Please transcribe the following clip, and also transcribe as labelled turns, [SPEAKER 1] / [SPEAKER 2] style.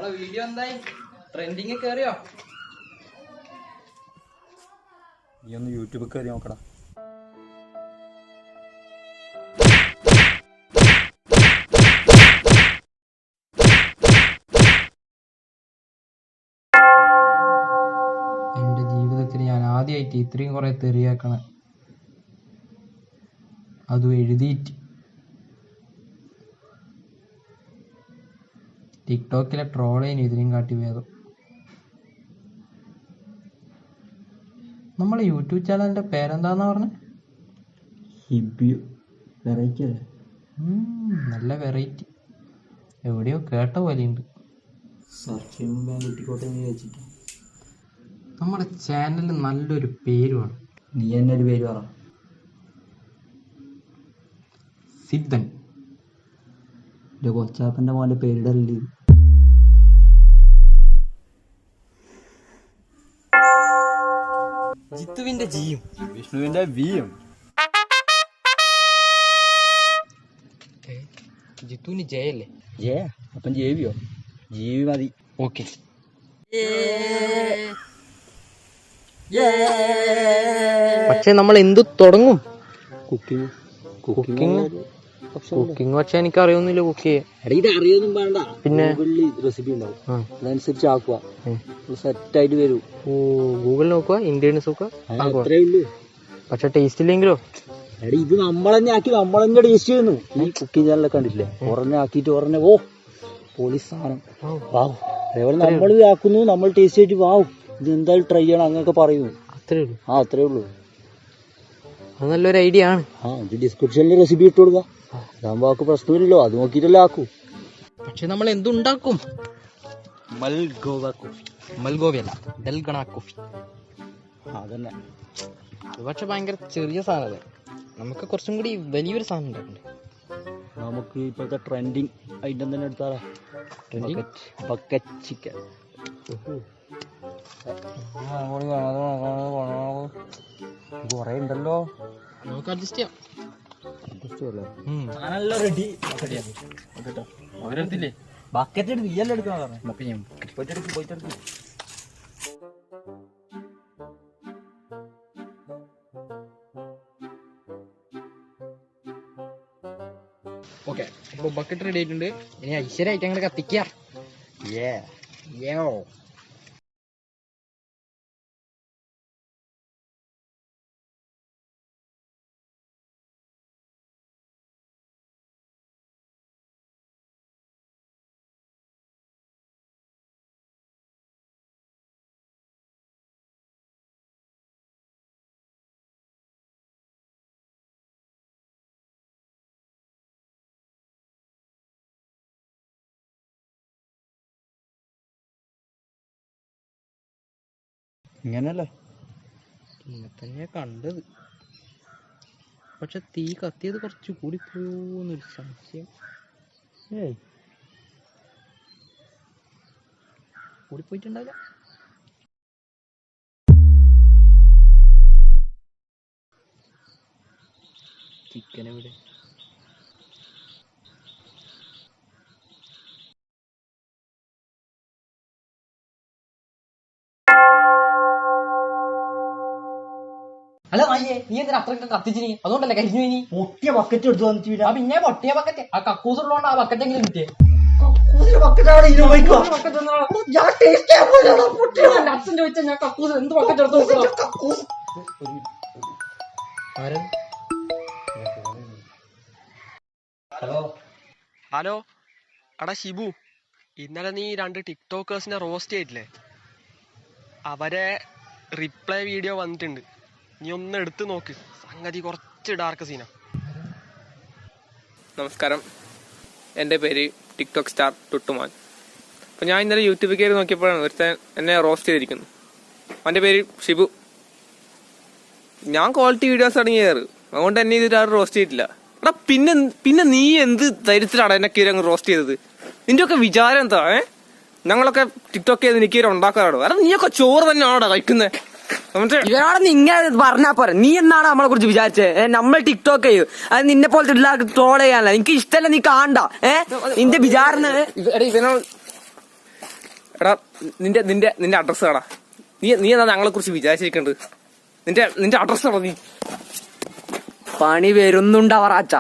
[SPEAKER 1] നമ്മളെ വീഡിയോ എന്തായി? ട്രെൻഡിങ് കേറിയോ?
[SPEAKER 2] നീ ഒന്ന് യൂട്യൂബിൽ കയറി നോക്കടാ.
[SPEAKER 1] എൻ്റെ ജീവിതത്തിൽ ഞാൻ ആദ്യമായിട്ട് ഇത്രയും കുറെ തെറിയാക്കണ, അതും എഴുതിയിട്ട്. ടിക്ടോക്കിലെ ട്രോളേനും ഇതിനും കാട്ടി ഭേദം. നമ്മളെ യൂട്യൂബ് ചാനലിന്റെ പേരെന്താന്നാ പറഞ്ഞ?
[SPEAKER 2] വെറൈറ്റി അല്ലേ?
[SPEAKER 1] നല്ല വെറൈറ്റി, എവിടെയോ കേട്ട പോലെയുണ്ട്.
[SPEAKER 2] സെർച്ച് ചെയ്യുമ്പോൾ കിട്ടിക്കോട്ടെ എന്ന് വിചാരിച്ചിട്ട്.
[SPEAKER 1] നമ്മുടെ ചാനലിന് നല്ലൊരു പേരുമാണ്.
[SPEAKER 2] നീ തന്നെ ഒരു പേര് പറ.
[SPEAKER 1] സിദ്ധൻ.
[SPEAKER 2] എൻ്റെ കൊച്ചാപ്പൻ്റെ മോൻ്റെ പേരിടല്ലേ?
[SPEAKER 1] ജിത്തുവിന്റെ ജിയും
[SPEAKER 2] വിഷ്ണുവിൻ്റെ വിയും.
[SPEAKER 1] ജിത്തുവിന് ജയല്ലേ?
[SPEAKER 2] ജയ അപ്പം ജേവിയോ? ജീവി മതി.
[SPEAKER 1] ഓക്കെ. പക്ഷെ നമ്മൾ എന്ത് തുടങ്ങും?
[SPEAKER 2] കുക്കിംഗ്
[SPEAKER 1] കുക്കിംഗ് പക്ഷെ എനിക്ക് അറിയൊന്നുമില്ല കുക്ക് ചെയ്യാൻ.
[SPEAKER 2] ഇത് അറിയൊന്നും വേണ്ട,
[SPEAKER 1] പിന്നെ
[SPEAKER 2] റെസിപ്പി ഉണ്ടാവും, അതനുസരിച്ച് ആക്കുക, സെറ്റ് ആയിട്ട് വരും.
[SPEAKER 1] ഓ, ഗൂഗിൾ നോക്കുക, ഇന്ത്യൻസ് നോക്കുക,
[SPEAKER 2] അത്രേ ഉള്ളൂ.
[SPEAKER 1] പക്ഷെ ടേസ്റ്റ് ഇല്ലെങ്കിലോ?
[SPEAKER 2] ഇത് നമ്മൾ തന്നെ ആക്കി നമ്മൾ തന്നെ ടേസ്റ്റ് ചെയ്യുന്നു. ഈ കുക്കിംഗ് ചാനലൊക്കെ കണ്ടില്ലേ? കുറഞ്ഞ ആക്കിയിട്ട് കുറഞ്ഞ ഓ പോലീസ് സാധനം വാവ്. അതേപോലെ നമ്മൾ ആക്കുന്നു, നമ്മൾ ടേസ്റ്റ് ആയിട്ട് വാവ് ഇത് എന്തായാലും ട്രൈ ചെയ്യണം അങ്ങനെയൊക്കെ പറയുന്നു.
[SPEAKER 1] അത്രേ ഉള്ളൂ.
[SPEAKER 2] അത്രേ ഉള്ളൂ.
[SPEAKER 1] അത് നല്ലൊരു ഐഡിയ ആണ്.
[SPEAKER 2] ഇത് ഡിസ്ക്രിപ്ഷനിൽ റെസിപ്പി ഇട്ട് കൊടുക്കുക. അതാകുമ്പോ ആക്ക് പ്രശ്നമില്ലല്ലോ, അത് നോക്കിയിട്ടല്ലേ ആക്കൂ.
[SPEAKER 1] പക്ഷെ നമ്മൾ എന്തുണ്ടാക്കും?
[SPEAKER 2] മൽഗോവയല്ല,
[SPEAKER 1] ഡൽഗണ കോഫി.
[SPEAKER 2] അതന്നെ.
[SPEAKER 1] അത് പക്ഷെ ഭയങ്കര ചെറിയ സാധനം. നമുക്ക് കുറച്ചും കൂടി വലിയൊരു സാധനം ഉണ്ടാക്കണ്ടേ?
[SPEAKER 2] നമുക്ക് ഇപ്പോഴത്തെ ട്രെൻഡിങ് ഐറ്റം തന്നെ എടുത്താലോ? Bucket chicken. കൊറേ ഉണ്ടല്ലോ,
[SPEAKER 1] നമുക്ക് അഡ്ജസ്റ്റ് ചെയ്യാം.
[SPEAKER 2] റെഡി.
[SPEAKER 1] അവരെടുത്തില്ലേ?
[SPEAKER 2] ബക്കറ്റ് എടുത്ത് നീയല്ലേ എടുക്കാൻ പറഞ്ഞു.
[SPEAKER 1] ഓക്കെ, അപ്പൊ ബക്കറ്റ് റെഡി ആയിട്ടുണ്ട്. ഇനി ഐശ്വര്യമായിട്ട് അങ്ങനെ കത്തിക്കാം.
[SPEAKER 2] ഇങ്ങനല്ലേ
[SPEAKER 1] ഇങ്ങനെ തന്നെ കണ്ടത്. പക്ഷെ തീ കത്തിയത് കുറച്ച് കൂടി പോന്നൊരു സംശയം. കൂടിപ്പോയിട്ടുണ്ടാവില്ല. ചിക്കൻ എവിടെ? അല്ല നായേ, നീ എന്തിനാ അത്രയൊക്കെ കത്തിച്ചിനി? അതുകൊണ്ടല്ലേ കരിഞ്ഞു. ഇനി
[SPEAKER 2] പൊട്ടിയ ബക്കറ്റ് എടുത്തു വന്നിട്ട്
[SPEAKER 1] പിന്നെ പൊട്ടിയ ബക്കറ്റ്, ആ കക്കൂസ് ഉള്ളതുകൊണ്ട് ആ ബക്കറ്റ് എങ്കിലും കിട്ടിയേ. അച്ഛൻ ചോദിച്ചാൽ ഞാൻ കക്കൂസ് എന്ത് ബക്കറ്റ് എടുത്തു?
[SPEAKER 3] ഹലോ, എടാ ഷിബു, ഇന്നലെ നീ 2 ടിക്ടോക്കേഴ്സിനെ റോസ്റ്റ് ചെയ്തില്ലേ? അവരെ റിപ്ലൈ വീഡിയോ വന്നിട്ടുണ്ട്. നീ ഒന്ന് എടുത്ത് നോക്ക്, സംഗതി കുറച്ച് ഡാർക്ക് സീനാ.
[SPEAKER 4] നമസ്കാരം, എൻ്റെ പേര് ടിക്ടോക്ക് സ്റ്റാർ ടുട്ടുമാൻ. അപ്പോൾ ഞാൻ ഇന്നലെ യൂട്യൂബിൽ കയറി നോക്കിയപ്പോഴാണ് ഒരുത്തൻ എന്നെ റോസ്റ്റ് ചെയ്തിരിക്കുന്നു. അവൻ്റെ പേര് ഷിബു. ഞാൻ ക്വാളിറ്റി വീഡിയോസ് തുടങ്ങിയത്, അതുകൊണ്ട് എന്നെ ഇതൊരാൾ റോസ്റ്റ് ചെയ്തിട്ടില്ല. എടാ പിന്നെ നീ എന്ത് ധൈര്യത്തിലാണ് എന്നെ കയറി അങ്ങ് റോസ്റ്റ് ചെയ്തത്? നിന്റെ ഒക്കെ വിചാരം എന്താ? ഞങ്ങളൊക്കെ ടിക്ടോക്ക് ചെയ്ത് എനിക്ക് ഉണ്ടാക്കാറാണോ? കാരണം നീയൊക്കെ ചോറ് തന്നെയാണോടാ കഴിക്കുന്നത്?
[SPEAKER 5] ഇവരോട് ഇങ്ങനെ പറഞ്ഞാ പോരെ. നീ എന്നാണ് നമ്മളെ കുറിച്ച് വിചാരിച്ചത്? നമ്മൾ ടിക്ടോക്ക് ചെയ്യും, അത് നിന്നെ പോലത്തെ ട്രോൾ ചെയ്യാനല്ല. എനിക്ക് ഇഷ്ടമല്ല, നീ കാണണ്ട. നിന്റെ വിചാരണ
[SPEAKER 4] എടാ നിന്റെ നിന്റെ നിന്റെ അഡ്രസ്സ് കടാ. നീ എന്നാ ഞങ്ങളെ കുറിച്ച് വിചാരിച്ചിരിക്കണ്ട്? നിന്റെ അഡ്രസ്സ് കടാ നീ.
[SPEAKER 5] പണി വരുന്നുണ്ടവറാച്ച.